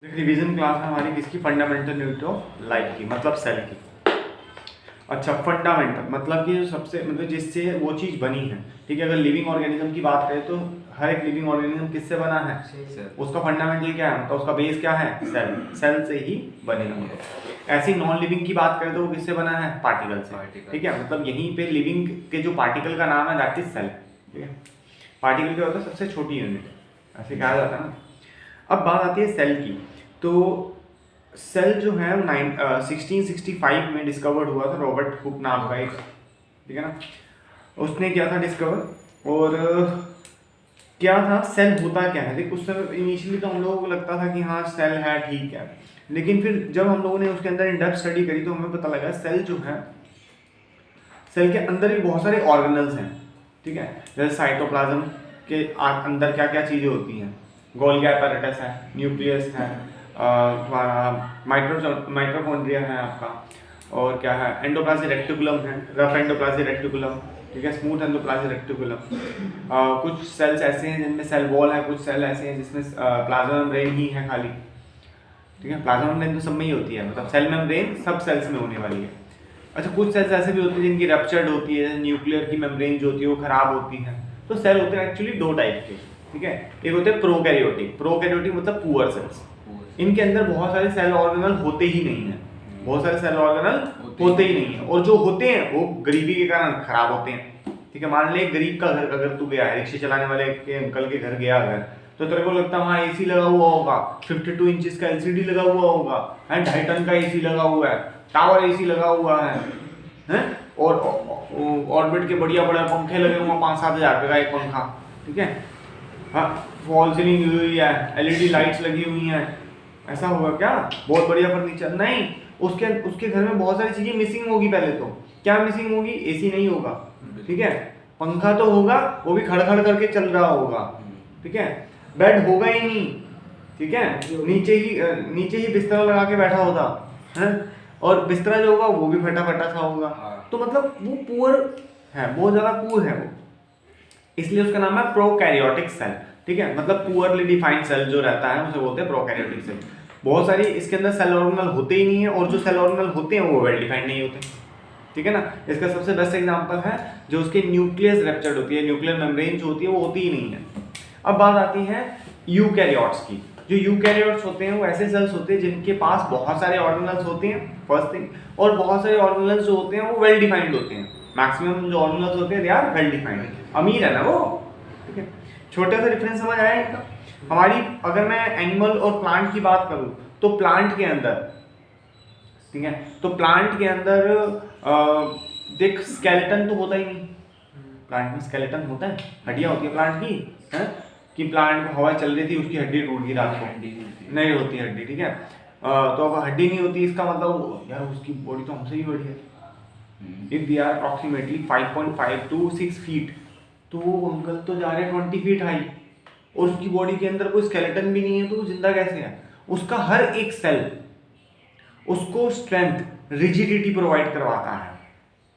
Revision class है हमारी किसकी, फंडामेंटल यूनिट ऑफ लाइफ की, मतलब सेल की। अच्छा, फंडामेंटल मतलब कि जो सबसे मतलब जिससे वो चीज़ बनी है, ठीक है। अगर लिविंग ऑर्गेनिज्म की बात करें तो हर एक लिविंग ऑर्गेनिज्म किससे बना है, उसका फंडामेंटल क्या है, मतलब उसका बेस क्या है, सेल। सेल से ही बने होंगे। ऐसी नॉन लिविंग की बात करें तो वो किससे बना है, पार्टिकल से, ठीक है। मतलब यहीं पे लिविंग के जो पार्टिकल का नाम है दैट इज सेल, ठीक है। पार्टिकल क्या होता है, सबसे छोटी यूनिट, ऐसे कहा जाता है ना। अब बात आती है सेल की। तो सेल जो है 1665 में डिस्कवर्ड हुआ था, रॉबर्ट हुक नाम का एक, ठीक है ना, उसने किया था डिस्कवर। और क्या था, सेल होता क्या है। देख उस समय इनिशियली तो हम लोगों को लगता था कि हाँ सेल है, ठीक है, लेकिन फिर जब हम लोगों ने उसके अंदर इन डेप्थ स्टडी करी तो हमें पता लगा सेल जो है, सेल के अंदर भी बहुत सारे ऑर्गेनल्स हैं, ठीक है। जैसे साइटोप्लाज्म के अंदर क्या क्या चीज़ें होती हैं, गोल्गी एपेरेटस है, न्यूक्लियस है, तुम्हारा माइटोकॉन्ड्रिया है आपका, और क्या है, एंडोप्लाज्मिक रेक्टिकुलम है, रफ एंडोप्लाज्मिक रेक्टिकुलम, ठीक है, स्मूथ एंडोप्लाज्मिक रेक्टिकुलम। कुछ सेल्स ऐसे हैं जिनमें सेल वॉल है, कुछ सेल ऐसे हैं जिसमें प्लाज्मा मेम्ब्रेन ही है खाली, ठीक है। प्लाज्मा मेम्ब्रेन तो सब में ही होती है, मतलब सेल मेम्ब्रेन सब सेल्स में होने वाली है। अच्छा, कुछ सेल्स ऐसे भी होती हैं जिनकी रप्चर्ड होती है, न्यूक्लियर की मेम्ब्रेन जो होती है वो खराब होती है। तो सेल होते हैं एक्चुअली दो टाइप के, ठीक है। एक होते हैं प्रोकैरियोटिक, प्रोकैरियोटिक मतलब पुअर सेल्स, इनके अंदर बहुत सारे सेल ऑर्गेनल होते ही नहीं है, बहुत सारे सेल ऑर्गेनल होते ही नहीं है, और जो होते हैं वो गरीबी के कारण खराब होते हैं, ठीक है। मान ले गरीब का घर, अगर तू गया है, रिक्शे चलाने वाले के अंकल के घर गया अगर, तो तेरे को लगता है वहाँ एसी लगा हुआ होगा, 52 इंचेस का एलसीडी लगा हुआ होगा, 2.5 टन का एसी लगा हुआ है, टावर एसी लगा हुआ है, और ऑर्बिट के बढ़िया बड़े पंखे लगे हुए हैं, 5-7 हज़ार रुपये का एक पंखा, ठीक है। हाँ, फॉल सीलिंग हुई है, एलईडी लाइट्स लगी हुई हैं, ऐसा होगा क्या, बहुत बढ़िया फर्नीचर नहीं, उसके उसके घर में बहुत सारी चीजें मिसिंग होगी। पहले तो क्या मिसिंग होगी, एसी नहीं होगा, ठीक है। पंखा तो होगा, वो भी खड़ खड़ करके चल रहा होगा, ठीक है। बेड होगा ही नहीं, ठीक है, नीचे ही बिस्तर लगा के बैठा होता है, और बिस्तरा जो होगा वो भी फटा फटा सा होगा। तो मतलब वो पुअर है, बहुत ज्यादा पुअर है वो, इसलिए उसका नाम है प्रोकैरियोटिक सेल, ठीक है। मतलब पुअरली डिफाइंड सेल जो रहता है उसे बोलते हैं प्रोकैरियोटिक सेल। बहुत सारी इसके अंदर सेल ऑर्गेनल होते ही नहीं है, और जो सेल ऑर्गेनल होते हैं वो वेल डिफाइंड नहीं होते, ठीक है ना। इसका सबसे बेस्ट एग्जांपल है जो उसके न्यूक्लियस रप्चर्ड होती है, न्यूक्लियर मेम्ब्रेन जो होती है वो होती ही नहीं है। अब बात आती है यूकैरियोट्स की। जो यूकैरियोट्स होते हैं वो ऐसे सेल्स होते हैं जिनके पास बहुत सारे ऑर्गेनल्स होते हैं, फर्स्ट थिंग, और बहुत सारे ऑर्गेनल्स जो होते हैं वो वेल डिफाइंड होते हैं। मैक्सिमम जो ऑर्गेनल्स होते हैं दे आर वेल डिफाइंड, अमीर है ना वो, ठीक है। छोटा सा डिफरेंस समझ आया इनका। हमारी अगर मैं एनिमल और प्लांट की बात करूं तो प्लांट के अंदर, ठीक है, तो प्लांट के अंदर देख स्केलेटन तो होता ही नहीं, प्लांट में स्केलेटन होता है, हड्डियां होती है प्लांट की, है कि प्लांट में हवा चल रही थी उसकी हड्डी टूट गई रात को, नहीं होती हड्डी, ठीक है। तो अब हड्डी नहीं होती इसका मतलब यार उसकी बॉडी तो हमसे ही बड़ी है। If they are approximately 5.5 to 6 feet, तो वो अंकल तो जा रहे हैं 20 फीट हाई, और उसकी बॉडी के अंदर कोई स्केलेटन भी नहीं है, तो वो जिंदा कैसे है। उसका हर एक सेल उसको स्ट्रेंथ, रिजिडिटी प्रोवाइड करवाता है।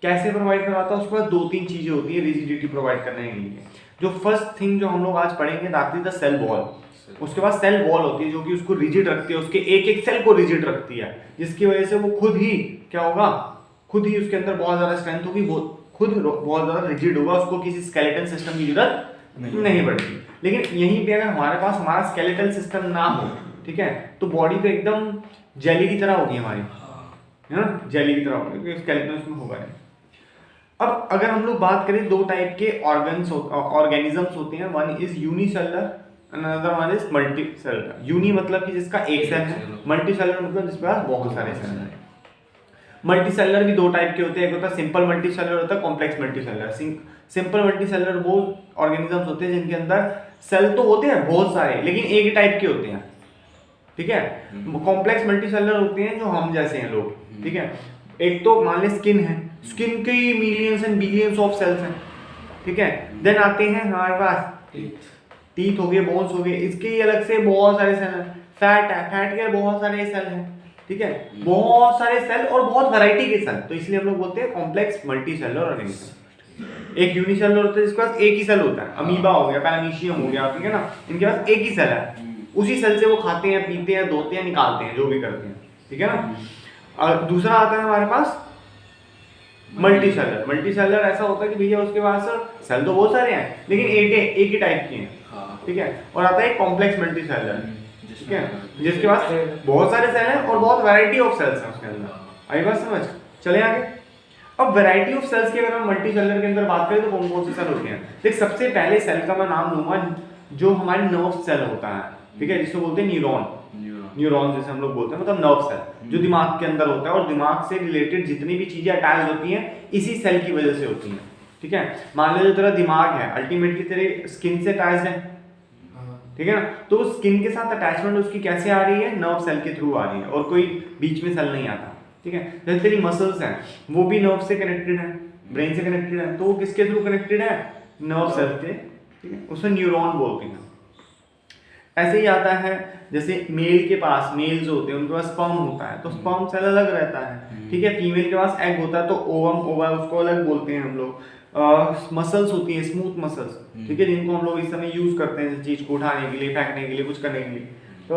कैसे प्रोवाइड करवाता है, उसके पास 2-3 चीजें होती है रिजिडिटी प्रोवाइड करने के लिए। जो फर्स्ट थिंग जो हम लोग आज पढ़ेंगे that is the cell wall. उसके पास सेल वॉल होती है जो कि उसको रिजिड रखती है, उसके एक एक सेल को रिजिड रखती है, जिसकी वजह से वो खुद ही क्या होगा, खुद ही उसके अंदर बहुत ज्यादा स्ट्रेंथ होगी, खुद बहुत ज्यादा रिजिड होगा, उसको किसी स्केलेटल सिस्टम की जरूरत नहीं पड़ती। लेकिन यहीं पे अगर हमारे पास हमारा स्केलेटल सिस्टम ना हो, ठीक है, तो बॉडी तो एकदम जेली की तरह होगी हमारी, है ना, जेली की तरह होगी, क्योंकि स्केलेटन उसमें होगा नहीं। अब अगर हम लोग बात करें, दो टाइप के ऑर्गेनिजम्स होते हैं, one is unicellular, another one is multicellular. Uni मतलब कि जिसका एक सेल है, मल्टीसेलुलर मतलब जिसके पास बहुत सारे सेल हैं। मल्टीसेलुलर भी दो टाइप के होते हैं, एक होता है सिंपल मल्टीसेलुलर, होता है कॉम्प्लेक्स मल्टीसेलुलर। सिंपल मल्टीसेलुलर वो ऑर्गेनिजम्स होते हैं जिनके अंदर सेल तो होते हैं बहुत सारे लेकिन एक ही टाइप के होते हैं, ठीक है। कॉम्प्लेक्स मल्टीसेलुलर होते हैं जो हम जैसे हैं लोग, ठीक है। एक तो मान ले स्किन है, स्किन के millions and billions of cells हैं, ठीक है। देन आते हैं हमारे पास टीथ हो गए, बोन्स हो गए, इसके ही अलग से बहुत सारे सेल हैं। फैट है, फैट के बहुत सारे सेल हैं, ठीक है, बहुत सारे सेल और बहुत वैरायटी के सेल, तो इसलिए हम लोग बोलते हैं कॉम्प्लेक्स मल्टीसेलुलर ऑर्गेनिज्म। एक यूनिसेलुलर होता है जिसके पास एक ही सेल होता है, अमीबा हो गया, पैरामीशियम हो गया, ठीक है ना, इनके पास एक ही सेल है, उसी सेल से वो खाते हैं, पीते हैं, धोते हैं, निकालते हैं, जो भी करते हैं, ठीक है ना। और दूसरा आता है हमारे पास मल्टी सेलर। मल्टी सेलर ऐसा होता है कि भैया उसके पास सेल तो बहुत सारे हैं लेकिन एक ही टाइप के हैं, ठीक है। और आता है कॉम्प्लेक्स मल्टी सेलर, ठीक है, जिसके पास बहुत सारे सेल हैं और बहुत वैरायटी ऑफ सेल्स हैं उसके अंदर। आई बात समझ, चले आगे। अब वैरायटी ऑफ सेल्स की अगर हम मल्टी सेलर के अंदर बात करें तो कौन कौन से सेल होते हैं। देख, सबसे पहले सेल का मैं नाम लूंगा जो हमारे नर्व सेल होता है, ठीक है, जिसको बोलते हैं न्यूरॉन। न्यूरॉन जैसे हम लोग बोलते हैं, मतलब नर्व सेल जो दिमाग के अंदर होता है, और दिमाग से रिलेटेड जितनी भी चीजें अटैच होती हैं इसी सेल की वजह से होती हैं, ठीक है। मान लो जो तेरा दिमाग है अल्टीमेटली तेरे स्किन से अटैच्ड है, ठीक है ना, तो स्किन के साथ अटैचमेंट उसकी कैसे आ रही है, नर्व सेल के थ्रू आ रही है, और कोई बीच में सेल नहीं आता, ठीक है। जैसे तेरी मसल्स हैं वो भी नर्व से कनेक्टेड है, ब्रेन से कनेक्टेड है, तो वो किसके थ्रू कनेक्टेड है, नर्व सेल के, ठीक है, उसे न्यूरॉन बोलते हैं। ऐसे ही आता है जैसे मेल के पास, मेल जो होते हैं उनके पास स्पर्म होता है, तो स्पर्म सेल अलग रहता है, ठीक है। फीमेल के पास एग होता है तो ओवम, ओवा, उसको अलग बोलते हैं हम लोग। मसल्स होती हैं, स्मूथ मसल्स, ठीक है, जिनको हम लोग इस समय यूज करते हैं चीज को उठाने के लिए, फेंकने के लिए, कुछ करने के लिए, तो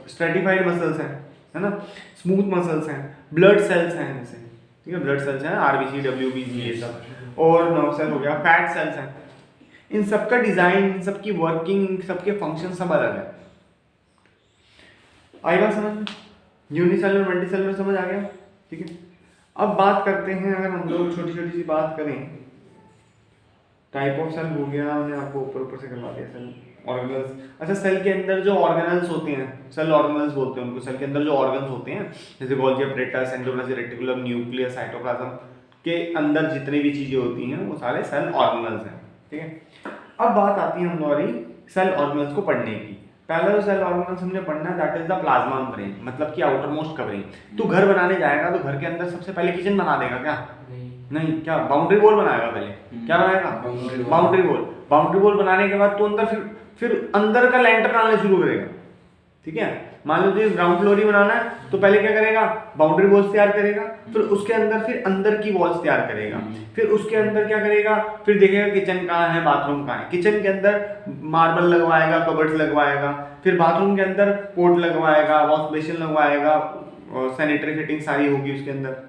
स्ट्रेटिफाइड मसल्स हैं, है ना, स्मूथ मसल्स हैं, ब्लड सेल्स हैं जैसे, ठीक है, ब्लड सेल्स हैं, आरबीसी, डब्ल्यूबीसी, ये सब, और नर्व सेल हो गया, फैट सेल्स हैं। इन सबका डिजाइन, इन सबकी वर्किंग, सबके फंक्शन सब अलग है। आई बात समझ, यूनिसेलुलर मल्टीसेलुलर समझ आ गया, ठीक है। अब बात करते हैं, अगर हम लोग छोटी छोटी सी बात करें, टाइप ऑफ सेल हो गया, हमने आपको ऊपर से करवा दिया, सेल ऑर्गेनल्स। अच्छा, सेल के अंदर जो ऑर्गेनल्स होते हैं, सेल ऑर्गेनल्स बोलते हैं उनको, सेल के अंदर जो ऑर्गन्स होते हैं जैसे Golgi apparatus, endoplasmic reticulum, nucleus, cytoplasm के अंदर जितनी भी चीजें होती हैं वो सारे सेल ऑर्गेनल्स हैं, ठीक है। अब बात आती है हमारी सेल ऑर्गेनल्स को पढ़ने की। पहला जो सेल ऑर्गेनल्स हमने पढ़ना है that is the plasma membrane, मतलब कि आउटर मोस्ट कवरिंग। तू घर बनाने जाएगा तो घर के अंदर सबसे पहले किचन बना देगा क्या? नहीं, क्या बाउंड्री वॉल बनाएगा पहले? क्या बनाएगा? Boundary wall. बाउंड्री वॉल बनाने के बाद तू अंदर फिर अंदर का लेंटर डालना शुरू करेगा, ठीक है। मान लो तुझे ग्राउंड फ्लोर ही बनाना है तो पहले क्या करेगा, बाउंड्री वॉल्स तैयार करेगा, फिर उसके अंदर फिर अंदर की वॉल्स तैयार करेगा, फिर उसके अंदर क्या करेगा, फिर देखेगा किचन कहाँ है, बाथरूम कहाँ है, किचन के अंदर मार्बल लगवाएगा, कबर्ड्स लगवाएगा, फिर बाथरूम के अंदर पोर्ट लगवाएगा, वॉश बेसिन लगवाएगा, सैनिटरी फिटिंग सारी होगी उसके अंदर।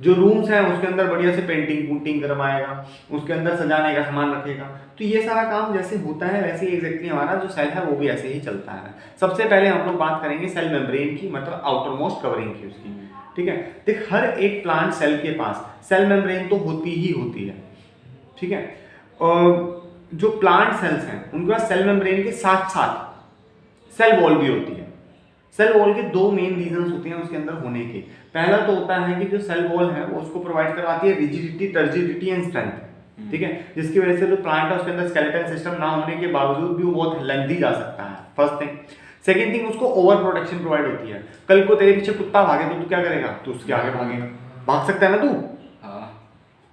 जो रूम्स हैं उसके अंदर बढ़िया से पेंटिंग पुंटिंग करवाएगा, उसके अंदर सजाने का सामान रखेगा। तो ये सारा काम जैसे होता है वैसे ही एग्जैक्टली हमारा जो सेल है वो भी ऐसे ही चलता है। सबसे पहले हम लोग बात करेंगे सेल मेम्ब्रेन की, मतलब आउटर मोस्ट कवरिंग की उसकी, ठीक है। देख, हर एक प्लांट सेल के पास सेल मेम्ब्रेन तो होती ही होती है, ठीक है। और जो प्लांट सेल्स हैं उनके पास सेल मेम्ब्रेन के साथ साथ सेल वॉल भी होती है। सेल वॉल के दो मेन रीजंस होते हैं उसके अंदर होने के। पहला तो होता है कि जो सेल वॉल है वो उसको प्रोवाइड करवाती है रिजिडिटी, टर्जिडिटी एंड स्ट्रेंथ, ठीक है, जिसकी वजह से जो प्लांट है उसके अंदर स्केलेटल सिस्टम ना होने के बावजूद भी वो बहुत लेंथी जा सकता है, फर्स्ट थिंग। सेकंड थिंग, उसको ओवर प्रोटेक्शन प्रोवाइड होती है। कल को तेरे पीछे कुत्ता भागे तो तू क्या करेगा? तू उसके आगे भागेगा, भाग सकता है ना तू?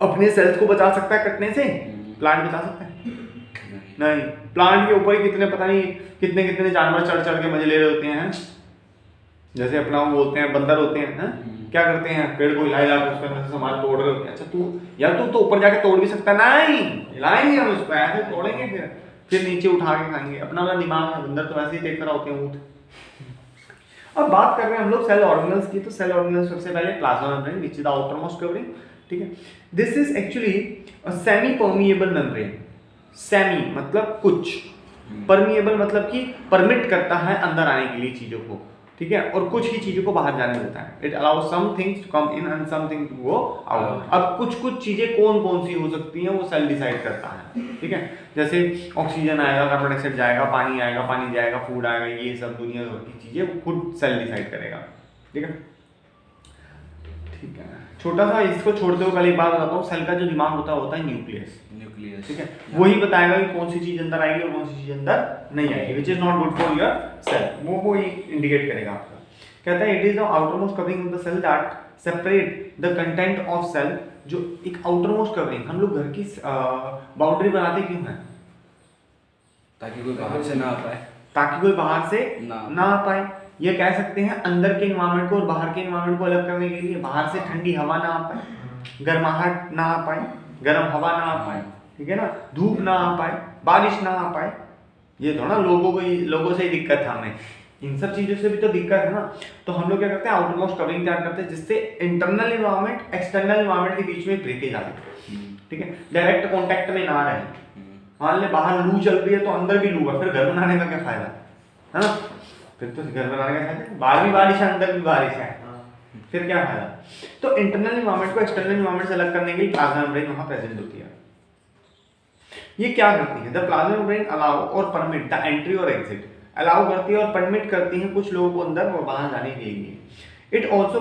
अपने सेल्स को बचा सकता है कटने से? प्लांट बचा सकता है? नहीं। प्लांट के ऊपर ही कितने पता नहीं कितने कितने जानवर चढ़ चढ़ के मजे ले रहे होते हैं। जैसे अपना वो बोलते हैं बंदर होते हैं, क्या करते हैं, पेड़ को हिला हिला के उसके अंदर से सामान तोड़ रहे होते हैं। अच्छा तू तो ऊपर जाके तोड़ भी सकता है? नहीं, हिलाएंगे हम उसको, ऐसे तोड़ेंगे फिर नीचे उठा के खाएंगे। अपना वाला दिमाग है, बंदर तो वैसे ही देख रहा होते हैं ऊँट। अब बात कर रहे हैं हम लोग सेल ऑर्गेनल्स की। तो सेल ऑर्गेनल्स सबसे पहले plasma membrane which is the outer most covering, ठीक है। This is actually a semi permeable membrane. Semi मतलब कुछ, परमिएबल मतलब कि परमिट करता है अंदर आने के लिए चीजों को, ठीक है, और कुछ ही चीजों को बाहर जाने देता है। It allows some things to come in and some thing to go out. अब कुछ चीजें कौन कौन सी हो सकती हैं वो सेल डिसाइड करता है, ठीक है। जैसे ऑक्सीजन आएगा, कार्बन डाइऑक्साइड जाएगा, पानी आएगा, पानी जाएगा, फूड आएगा, ये सब दुनिया भर की चीजें वो खुद सेल डिसाइड करेगा, ठीक है। ठीक है, छोटा सा इसको छोड़ते हुए पहले एक बात बताता हूँ, सेल का जो दिमाग होता है न्यूक्लियस, ठीक है, वही बताएगा कि कौन सी चीज अंदर आएगी और कौन सी चीज अंदर नहीं आएगी, which is not good for your cell. वो इंडिकेट करेगा आपका। कहता है it is the outer most covering of the cell that separate the content of cell. जो एक आउटर मोस्ट कवरिंग, हम लोग घर की बाउंड्री बनाते क्यों हैं? ताकि कोई बाहर से ना आ पाए, ताकि कोई बाहर से ना आ पाए। ये कह सकते हैं अंदर के एनवायरनमेंट को और बाहर के एनवायरनमेंट को अलग करने के लिए। बाहर से ठंडी हवा ना आ पाए, गर्माहट ना आ पाए, गर्म हवा ना आ पाए, ठीक है ना, धूप ना आ पाए, बारिश ना आ पाए, ये थोड़ा लोगों से ही दिक्कत है हमें, इन सब चीज़ों से भी तो दिक्कत है ना। तो हम लोग क्या करते हैं, आउटरमोस्ट कवरिंग तैयार करते हैं जिससे इंटरनल इन्वायरमेंट एक्सटर्नल इन्वायरमेंट के बीच में ब्रेकेज आ जाए, ठीक है, डायरेक्ट कॉन्टैक्ट में ना रहे। मान ले बाहर लू चल रही है तो अंदर भी लू है, फिर घर बनाने का क्या फायदा है ना, फिर तो घर बनाने का फायदा, बाहर भी बारिश है अंदर भी बारिश है, फिर क्या फायदा। तो इंटरनल इन्वायरमेंट को एक्सटर्नल इन्वायरमेंट से अलग करने के लिए प्लाज्मा मेम्ब्रेन वहां प्रेजेंट होती है। ये क्या करती है, द प्लाज्मा मेम्ब्रेन अलाउ और परमिट द एंट्री और एग्जिट, अलाउ करती है और परमिट करती है कुछ लोगों को अंदर और बाहर जाने के लिए। It also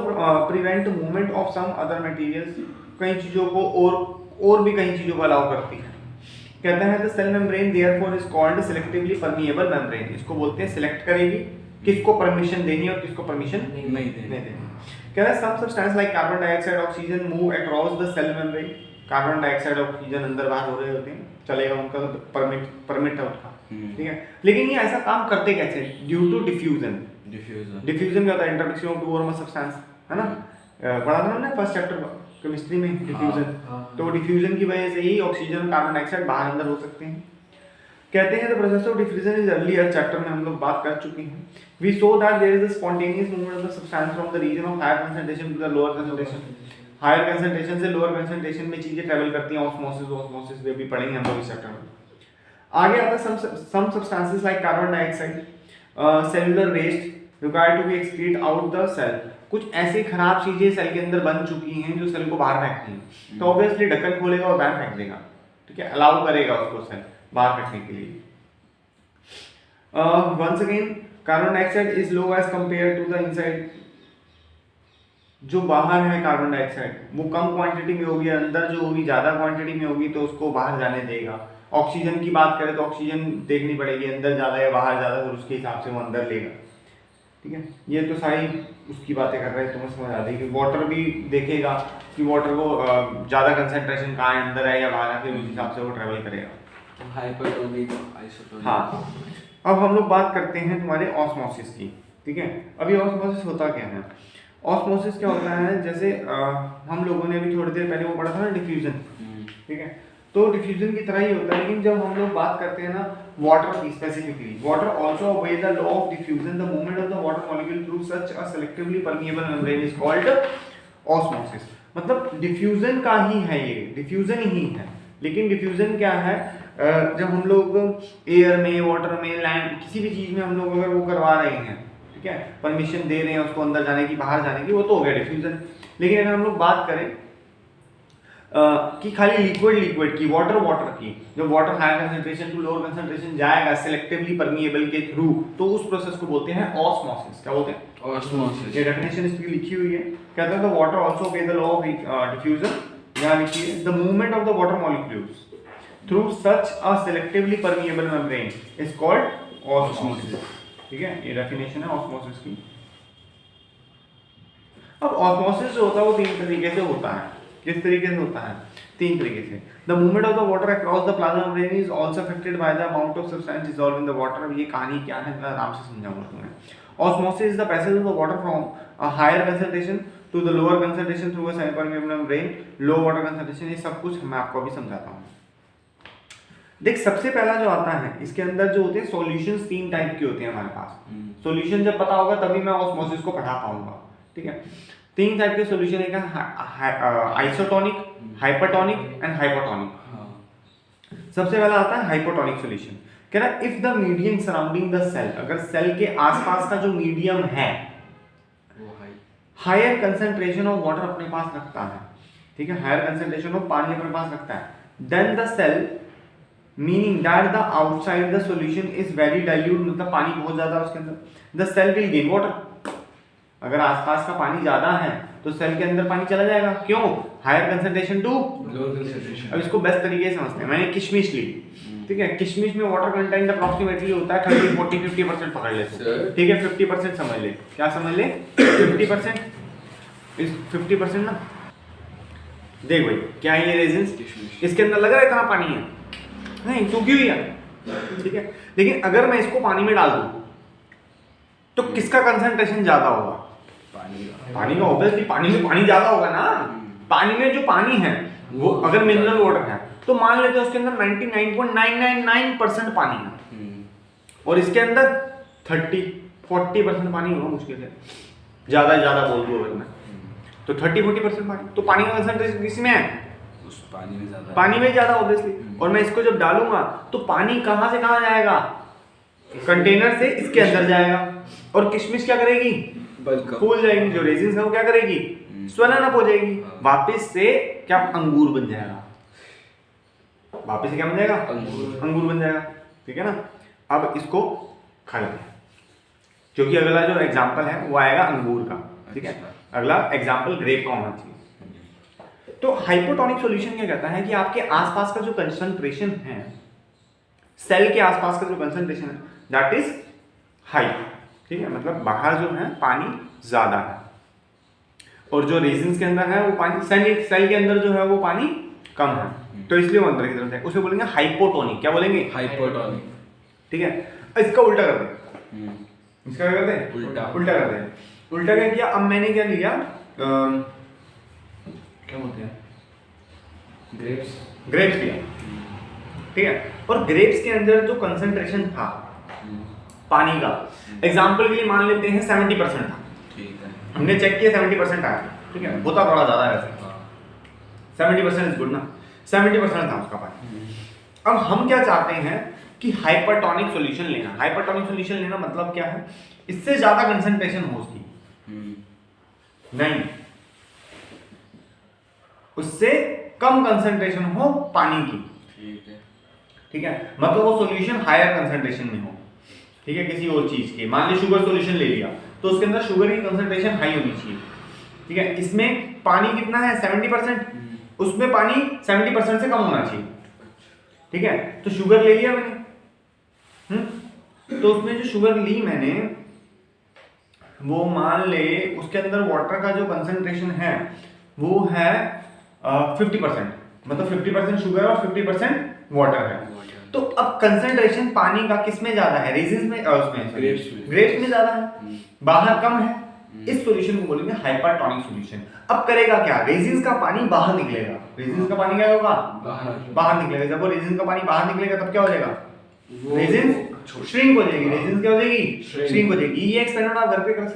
prevent movement of some other materials, कई चीज़ों को और भी कई चीज़ों को अलाउ करती है। कहते हैं the cell membrane therefore is called selectively permeable membrane, इसको बोलते हैं सिलेक्ट करेगी किसको परमिशन देनी है और किसको परमिशन नहीं देनी। कहते हैं some substance like carbon dioxide oxygen move across the cell membrane, carbon dioxide oxygen अंदर बाहर हो रहे होते हैं, चलेगा उनका तो परमिट है उसका, ठीक है। लेकिन ये ऐसा काम करते कैसे, ड्यू टू डिफ्यूजन क्या होता है, इंटरमिक्सिंग ऑफ टू और मोर सब्सटेंस, है ना, पढ़ा था हमने फर्स्ट चैप्टर केमिस्ट्री में डिफ्यूजन। तो डिफ्यूजन की वजह से ही ऑक्सीजन कार्बन डाइऑक्साइड बाहर अंदर हो सकते हैं। कहते हैं the process of diffusion is earlier chapter में हम लोग बात कर चुके हैं। We saw that there is a spontaneous movement of the substance from the region of higher concentration to the lower concentration, higher concentration से लोअर कंसंट्रेशन में चीजें ट्रैवल करती हैं, ऑस्मोसिस भी पढ़ेंगे हम लोग इस चैप्टर में। आगे आता है some substances like carbon dioxide cellular waste required to be excrete out the cell, कुछ ऐसी खराब चीजें सेल के अंदर बन चुकी हैं जो सेल को बाहर फेंकती हैं, तो ऑब्वियसली ढक्कन खोलेगा और बाहर फेंक देगा, ठीक है, अलाउ करेगा उसको सेल बाहर फेंकने के लिए। Once again carbon dioxide is low as compare to the inside, जो बाहर है कार्बन डाइऑक्साइड वो कम क्वांटिटी में होगी, अंदर जो होगी ज्यादा क्वांटिटी में होगी तो उसको बाहर जाने देगा। ऑक्सीजन की बात करें तो ऑक्सीजन देखनी पड़ेगी अंदर ज्यादा या बाहर ज्यादा, फिर उसके हिसाब से वो अंदर लेगा, ठीक है। ये तो सारी उसकी बातें कर रहे हैं, तुम्हें समझ आ रही है कि वाटर भी देखेगा कि वाटर को ज़्यादा कंसंट्रेशन कहाँ है, अंदर है या बाहर है, फिर उस हिसाब से वो ट्रेवल करेगा। Hypertonic isotonic. हाँ, अब हम लोग बात करते हैं तुम्हारे ऑस्मोसिस की, ठीक है। अभी ऑस्मोसिस होता क्या है, ऑस्मोसिस क्या होता है, जैसे हम लोगों ने अभी थोड़ी देर पहले वो पढ़ा था ना डिफ्यूजन, ठीक है, तो डिफ्यूजन की तरह ही होता है। लेकिन जब हम लोग बात करते हैं ना वाटर की specifically, water also obey the law of diffusion, the movement of the water molecule through such a selectively permeable membrane is called osmosis. मतलब डिफ्यूजन का ही है, ये डिफ्यूजन ही है। लेकिन डिफ्यूजन क्या है, जब हम लोग एयर में, वाटर में, लैंड, किसी भी चीज में हम लोग अगर वो करवा रहे हैं, ठीक है, परमिशन दे रहे हैं उसको अंदर जाने की बाहर जाने की, वो तो हो गया डिफ्यूजन। लेकिन अगर हम लोग बात करें कि खाली लिक्विड की, वाटर की, जब water higher concentration to lower concentration जाएगा सिलेक्टिवली परमिएबल के थ्रू, तो उस प्रोसेस को बोलते हैं ऑस्मोसिस। क्या बोलते हैं, ऑस्मोसिस। ये डेफिनेशन इसकी लिखी हुई है। कहते हैं the water also obey the law of diffusion, यहां लिखी है the movement of the water molecules through such a selectively permeable membrane is called osmosis, ठीक है, ये डेफिनेशन है ऑस्मोसिस की। अब ऑस्मोसिस जो होता है वो तीन तरीके से होता है। किस तरीके से होता है, तीन तरीके से। The movement of the water across the plasma membrane is also affected by the amount of substance dissolve in the water. अब ये कहानी क्या है मैं आराम से समझाऊंगा तुम्हें। Osmosis is the passage of the water from a higher concentration to the lower concentration through a semi permeable membrane, low water concentration, ये सब कुछ मैं आपको अभी समझाता हूँ। देख, सबसे पहला जो आता है इसके अंदर जो होते हैं सॉल्यूशंस, तीन टाइप के होते हैं हमारे पास। सॉल्यूशन जब पता होगा तभी मैं ऑस्मोसिस को पढ़ा पाऊंगा, ठीक है। तीन टाइप के सॉल्यूशन है, आइसोटोनिक, हाइपरटोनिक एंड हाइपोटोनिक। सबसे पहला आता है हाइपोटोनिक सॉल्यूशन। कह रहा है if the medium surrounding the cell, अगर सेल के आसपास का जो मीडियम है हायर कंसंट्रेशन ऑफ वाटर अपने पास रखता है, ठीक है, हायर कंसंट्रेशन ऑफ पानी अपने पास रखता है, then the cell meaning that the outside the solution is very dilute, मतलब पानी बहुत ज्यादा है उसके अंदर, the cell will gain water. अगर आसपास का पानी ज्यादा है तो सेल के अंदर पानी चला जाएगा, क्यों, higher concentration to lower concentration. अब इसको बेस्ट तरीके से समझते हैं। मैंने किशमिश ली, ठीक है, किशमिश में वाटर कंटेंट अप्रॉक्सीमेटली होता है 30, 40, 50% पकड़ ले, ठीक है, 50% समझ ले। क्या समझ ले, 50%, इस 50% ना। देख भाई, क्या है ये रेजिन्स, इसके अंदर लग रहा है इतना पानी है, नहीं, सूखी हुई है, ठीक है। लेकिन अगर मैं इसको पानी में डाल दूं तो किसका कंसंट्रेशन ज्यादा होगा, पानी का। ऑब्वियसली पानी में पानी ज्यादा होगा ना। पानी में जो पानी है वो अगर मिनरल वाटर है तो मान लेते हैं उसके अंदर 99.999% पानी है, और इसके अंदर 30-40% पानी होगा मुश्किल से, ज़्यादा से ज़्यादा बोल दूँ अगर मैं, तो 30-40% पानी। तो पानी का कंसंट्रेशन किसमें है? उस पानी में ज़्यादा पानी में ज़्यादा ऑब्वियसली। और मैं इसको जब डालूंगा तो पानी कहाँ से कहाँ जाएगा? कंटेनर से इसके अंदर जाएगा, और किशमिश क्या करेगी? बल्क फूल जाएगी। जो रेजिन है वो क्या करेगी? स्वेलन अप हो जाएगी, वापस से क्या अंगूर बन जाएगा, वापस से क्या बन जाएगा? अंगूर बन जाएगा। ठीक है ना। अब इसको खा लेते हैं, क्योंकि अगला जो एग्जाम्पल है वो आएगा अंगूर का। ठीक है, अगला एग्जाम्पल ग्रेप का होना चाहिए। तो हाइपोटोनिक सॉल्यूशन क्या कहता है कि आपके आसपास का जो कंसंट्रेशन है, सेल के आसपास का जो कंसंट्रेशन है, दैट इज हाई। ठीक है, मतलब बाहर जो है पानी ज्यादा है, और जो रेजिन्स के अंदर है वो पानी, सेल के अंदर जो है वो पानी कम है, तो इसलिए वो अंदर की तरफ है। उसे बोलेंगे हाइपोटोनिक। क्या बोलेंगे? हाइपोटोनिक। ठीक है, इसका उल्टा कर दे। इसका क्या करते हैं? उल्टा कर दे। उल्टा क्या किया? अब मैंने क्या लिया, क्या बोलते हैं, ग्रेप्स लिया। ठीक है, और ग्रेप्स के अंदर जो कंसंट्रेशन था पानी का, एग्जाम्पल के लिए मान लेते हैं 70% था। ठीक है, हमने चेक किया 70% आया। ठीक है, होता थोड़ा ज्यादा है वैसे, 70% इज गुड ना, 70% था उसका पानी। अब हम क्या चाहते हैं कि हाइपरटोनिक सॉल्यूशन लेना। हाइपरटोनिक सॉल्यूशन लेना मतलब क्या है? इससे ज्यादा कंसंट्रेशन हो उसकी, नहीं, उससे कम कंसंट्रेशन हो पानी की। ठीक है, मतलब वो सॉल्यूशन हायर कंसंट्रेशन में हो। ठीक है, किसी और चीज के, मान ली शुगर सॉल्यूशन ले लिया, तो उसके अंदर शुगर की कंसंट्रेशन हाई होनी चाहिए। ठीक है, इसमें पानी कितना है? 70%, उसमें पानी 70% से कम होना चाहिए। ठीक है, तो शुगर ले लिया मैंने, तो उसमें जो शुगर ली मैंने, वो मान ले उसके अंदर वाटर का जो कंसंट्रेशन है वो है 50%, मतलब 50% शुगर और 50% वाटर है। तो अब कंसंट्रेशन पानी का किस में ज्यादा है? रेजिन्स में, उसमें ग्रेप्स में ज्यादा है, बाहर कम है। इस सॉल्यूशन को बोलेंगे हाइपरटोनिक सॉल्यूशन। अब करेगा क्या? रेजिन्स का पानी बाहर निकलेगा। रेजिन्स का पानी क्या होगा? बाहर निकलेगा। जब वो रेजिन्स का पानी बाहर निकलेगा तब क्या हो जाएगा? रेजिन्स श्रिंक हो जाएगी। रेजिन्स क्या हो जाएगी? श्रिंक हो जाएगी। ये एक्सपेरिमेंट आप घर पे कर सकते